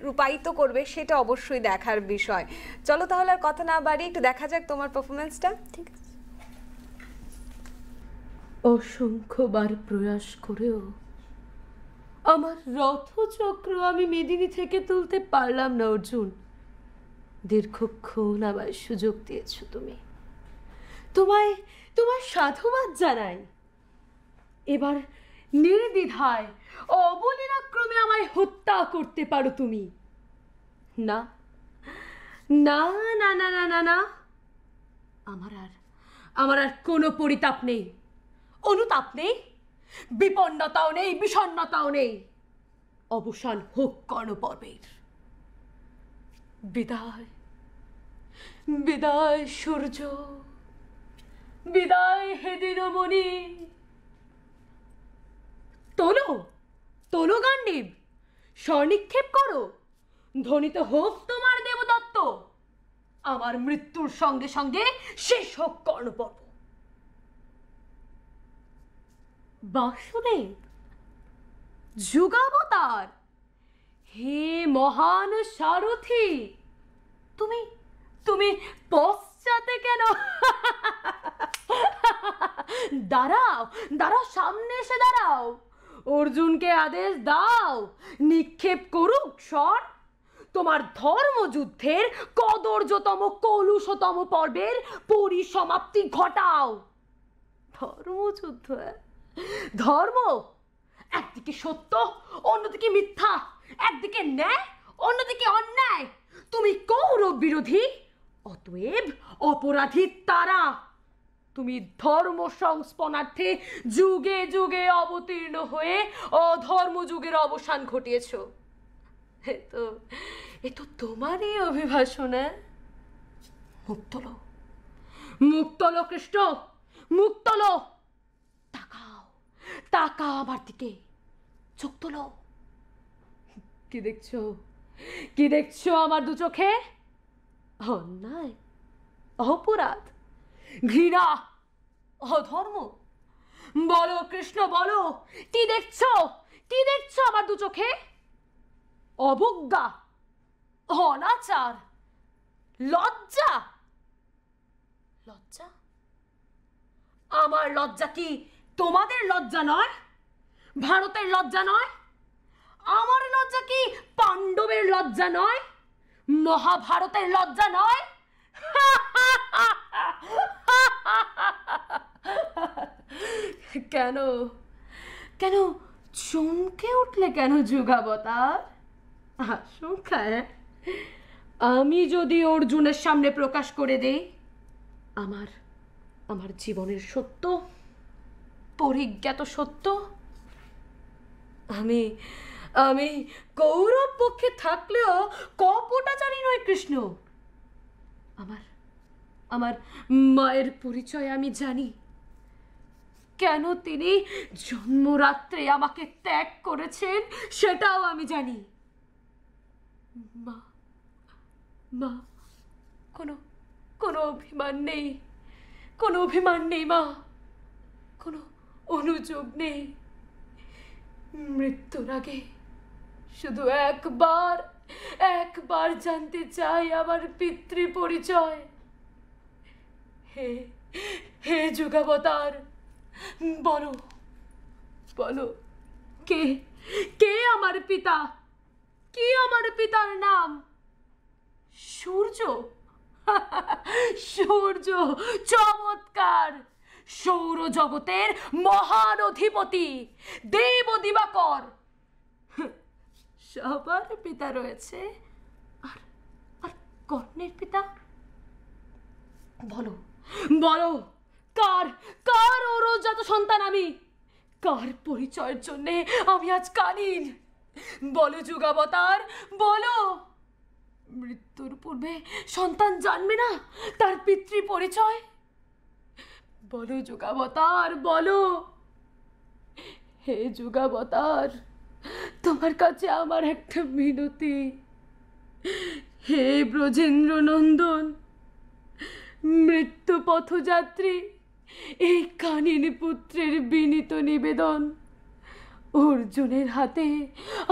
রূপায়িত করবে, সেটা অবশ্যই দেখার বিষয়। চলো তাহলে আর কথা না বাড়িয়ে একটু দেখা যাক তোমার পারফরমেন্সটা। ঠিক আছে। অসংখ্যবার প্রয়াস করেও আমার রথচক্র আমি মেদিনী থেকে তুলতে পারলাম না অর্জুন। দীর্ঘক্ষণ আমায় সুযোগ দিয়েছ তুমি, তোমায় সাধুবাদ জানাই। এবার নির্দ্বিধায় অবলীলাক্রমে আমায় হত্যা করতে পারো তুমি। না না না না না না না, আমার আর কোনো পরিতাপ নেই, অনুতাপ নেই, বিপন্নতাও নেই, বিষণ্ণতাও নেই। অবসান হোক কর্ণপর্বের। বিদায় বিদায় সূর্য, বিদায় হে দিনমণি। তোলো গান্ডীব, স্বনিক্ষেপ করো, ধ্বনিত হোক তোমার দেবদত্ত। আমার মৃত্যুর সঙ্গে সঙ্গে শেষ হোক কর্ণপর্ব। বাসুদেব, যুগাবতার, হে মহান সারথি, তুমি পশ্চাতে কেন? দাঁড়াও দাঁড়াও, সামনে এসে দাঁড়াও। অর্জুনকে আদেশ দাও নিক্ষেপ করুক স্বর। তোমার ধর্মযুদ্ধের কদর্যতম কলুষতম পর্বের পরিসমাপ্তি ঘটাও। ধর্মযুদ্ধ, ধর্ম একদিকে সত্য, অন্যদিকে মিথ্যা, একদিকে ন্যায়, অন্যদিকে অন্যায়। তুমি কৌরব বিরোধী, অতএব অপরাধী তারা। তুমি ধর্ম সংস্পনার্থে যুগে যুগে অবতীর্ণ হয়ে অধর্ম যুগের অবসান ঘটিয়েছ। এ তো তোমারই অভিভাষণ। মুখ তোলো, মুখ তোলো কৃষ্ণ, মুখ তোলো। তাকাও, তাকাও আমার দিকে, চোখ তোলো। কি দেখছো, কি দেখছো আমার দু চোখে? অন্যায়, অপরাধ, ঘৃণা, অধর্ম? বলো কৃষ্ণ, বলো কি দেখছো, কি দেখছো আমার দু চোখে? অবজ্ঞা, অনাচার, লজ্জা? লজ্জা? আমার লজ্জা কি তোমাদের লজ্জা নয়? ভারতের লজ্জা নয়? আমার লজ্জা কি পাণ্ডবের লজ্জা নয়? মহাভারতের লজ্জা নয়? কেন, কেন চমকে উঠলে কেন যুগাবতার? আশঙ্কায় আমি যদি অর্জুনের সামনে প্রকাশ করে দেই আমার আমার জীবনের সত্য, পরিজ্ঞাত সত্য, আমি আমি কৌরব পক্ষে থাকলেও কপটাচারী নয় কৃষ্ণ। আমার আমার মায়ের পরিচয় আমি জানি। কেন তিনি জন্মরাত্রে আমাকে ত্যাগ করেছেন সেটাও আমি জানি। মা, মা, কোনো কোনো অভিমান নেই, কোনো অভিমান নেই মা, কোনো অনুযোগ নেই। মৃত্যুর আগে শুধু একবার একবার জানতে চাই আমার পিতৃ পরিচয়। হে হে যুগাবতার, বলো বলো, কে কে আমার পিতা? কি আমার পিতার নাম? সূর্য? সূর্য, চমৎকার! সৌরজগতের মহান অধিপতি, দেব দিবাকর। সবার পিতা রয়েছে, আর আর কর্ণের পিতা? বলো বলো, কার কার ওরজাত সন্তান আমি? কার পরিচয়ের জন্যে আমি আজ কালীন? বলো যুগাবতার, বলো। মৃত্যুর পূর্বে সন্তান জানবে না তার পিতৃ পরিচয়? বলো যুগাবতার, বলো। হে যুগাবতার, তোমার কাছে আমার একটা মিনতি। হে ব্রজেন্দ্র নন্দন, মৃত্যু পথযাত্রী এই কানীন পুত্রের বিনীত নিবেদন, অর্জুনের হাতে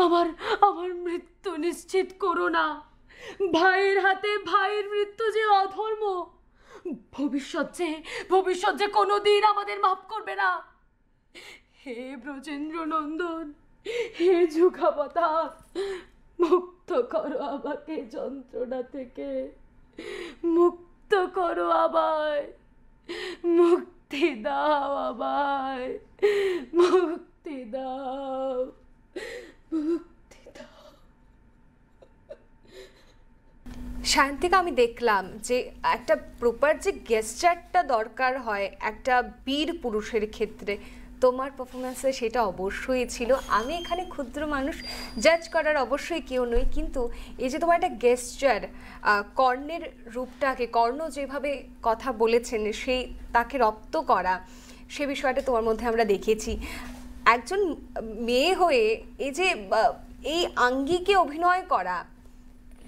আমার আমার মৃত্যু নিশ্চিত করো না। ভাইয়ের হাতে ভাইয়ের মৃত্যু যে অধর্ম, ভবিষ্যৎ যে কোনোদিন আমাদের মাফ করবে না। হে ব্রজেন্দ্র নন্দন, হে যুগাবতার, মুক্ত করো আমাকে যন্ত্রণা থেকে, মুক্ত করো আমায়, মুক্তি দাও আমায়, মুক্তি দাও, মুক্তি দাও। শান্তিকা, আমি দেখলাম যে একটা প্রপার যে গেস্টারটা দরকার হয় একটা বীর পুরুষের ক্ষেত্রে, তোমার পারফরমেন্সে সেটা অবশ্যই ছিল। আমি এখানে ক্ষুদ্র মানুষ, জাজ করার অবশ্যই কেউ নই, কিন্তু এই যে তোমার একটা গেস্টার, কর্ণের রূপটাকে, কর্ণ যেভাবে কথা বলেছেন সেই তাকে রপ্ত করা, সে বিষয়টা তোমার মধ্যে আমরা দেখেছি। একজন মেয়ে হয়ে এই যে এই আঙ্গিকে অভিনয় করা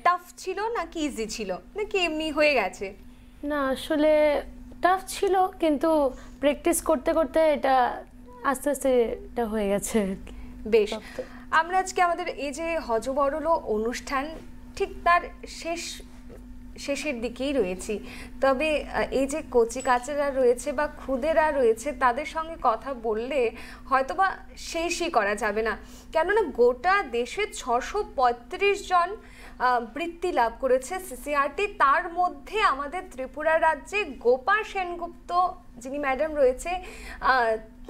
টাফ ছিল নাকি ইজি ছিল, নাকি এমনি হয়ে গেছে? না, আসলে টাফ ছিল, কিন্তু প্র্যাকটিস করতে করতে এটা আস্তে আস্তে এটা হয়ে গেছে। বেশ, আমরা আজকে আমাদের এই যে হযবরল অনুষ্ঠান ঠিক তার শেষের দিকেই রয়েছি। তবে এই যে কচি কাচেরা রয়েছে বা খুদেরা রয়েছে, তাদের সঙ্গে কথা বললে হয়তোবা শেষই করা যাবে না, কেননা গোটা দেশে 635 জন বৃত্তি লাভ করেছে সিসিআরটি। তার মধ্যে আমাদের ত্রিপুরা রাজ্যে গোপা সেনগুপ্ত যিনি ম্যাডাম রয়েছে,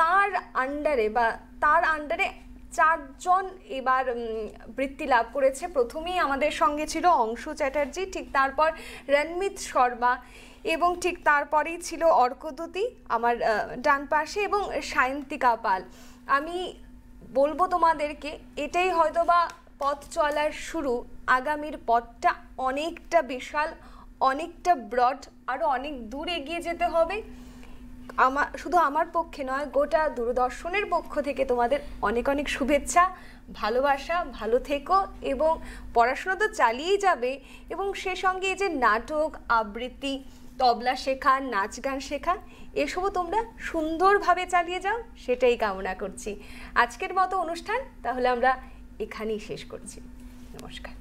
তার আন্ডারে 4 জন এবার বৃত্তি লাভ করেছে। প্রথমেই আমাদের সঙ্গে ছিল অংশু চ্যাটার্জি, ঠিক তারপর রণমিত শর্মা, এবং ঠিক তারপরেই ছিল অর্কদ্যুতি আমার ডান পাশে, এবং সায়ন্তিকা পাল। আমি বলবো তোমাদেরকে, এটাই হয়তোবা পথ চলার শুরু। আগামীর পথটা অনেকটা বিশাল, অনেকটা ব্রড, আরও অনেক দূর এগিয়ে যেতে হবে। শুধু আমার পক্ষে নয়, গোটা দূরদর্শনের পক্ষ থেকে তোমাদের অনেক অনেক শুভেচ্ছা, ভালোবাসা। ভালো থেকো, এবং পড়াশোনা তো চালিয়েই যাবে, এবং সে সঙ্গে এই যে নাটক, আবৃত্তি, তবলা শেখা, নাচ গান শেখা, এসবও তোমরা সুন্দরভাবে চালিয়ে যাও, সেটাই কামনা করছি। আজকের মতো অনুষ্ঠান তাহলে আমরা এখানেই শেষ করছি। নমস্কার।